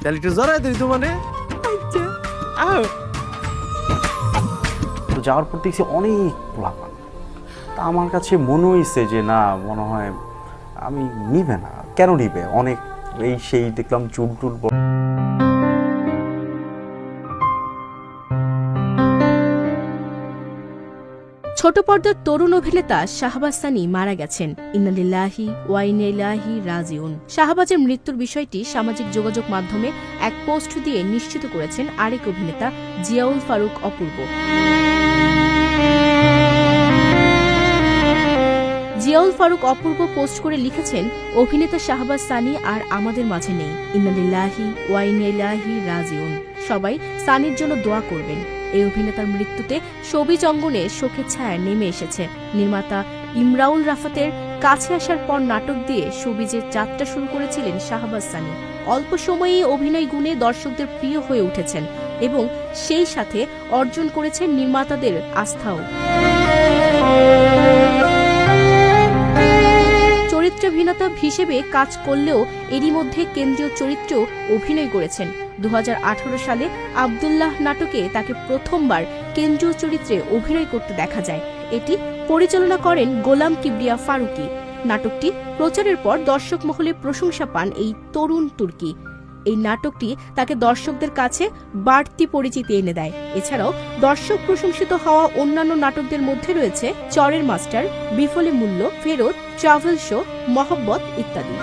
তাহলে একটু জড়াই দিই তো মানে আহ তো যাওয়ার পর দেখছি অনেক পোলাপান। তা আমার কাছে মনে হয়েছে যে না, মনে হয় আমি নিবে না। কেন নিবে? অনেক এই সেই দেখলাম চুল টুল। ছোট পর্দার তরুণ অভিনেতা শাহবাজ সানি মারা গেছেন। ইন্না লিল্লাহি ওয়া ইন্না ইলাইহি রাজিউন। শাহবাজের মৃত্যুর বিষয়টি সামাজিক যোগাযোগ মাধ্যমে এক পোস্ট দিয়ে নিশ্চিত করেছেন আরেক অভিনেতা জিয়াউল ফারুক অপূর্ব। জিয়াউল ফারুক অপূর্ব পোস্ট করে লিখেছেন, অভিনেতা শাহবাজ সানি আর আমাদের মাঝে নেই। ইন্না লিল্লাহি ওয়া ইন্না ইলাইহি রাজিউন। সবাই সানির জন্য দোয়া করবেন। এই অভিনেতার মৃত্যুতে শোবিজ অঙ্গনে শোকের ছায়া নেমে এসেছে। নির্মাতা ইমরাউল রাফাতের কাছে আসার পর নাটক দিয়ে শোবিজের যাত্রা শুরু করেছিলেন শাহবাজ সানি। অল্প সময়েই অভিনয় গুণে দর্শকদের প্রিয় হয়ে উঠেছেন এবং সেই সাথে অর্জন করেছেন নির্মাতাদের আস্থাও। চরিত্রাভিনেতা হিসেবে কাজ করলেও এরই মধ্যে কেন্দ্রীয় চরিত্রেও অভিনয় করেছেন। 2018 সালে আব্দুল্লাহ নাটকে তাকে প্রথমবার কেন্দ্রীয় চরিত্রে অভিনয় করতে দেখা যায়। এটি পরিচালনা করেন গোলাম কিবরিয়া ফারুকী। নাটকটি প্রচারের পর দর্শক মহলে প্রশংসা পান এই তরুণ তুর্কি। এই নাটকটি তাকে দর্শকদের কাছে বাড়তি পরিচিতি এনে দেয়। এছাড়াও দর্শক প্রশংসিত হওয়া অন্যান্য নাটকদের মধ্যে রয়েছে চরের মাস্টার, বিফলে মূল্য, ফেরত, ট্রাভেল শো, মহব্বত ইত্যাদি।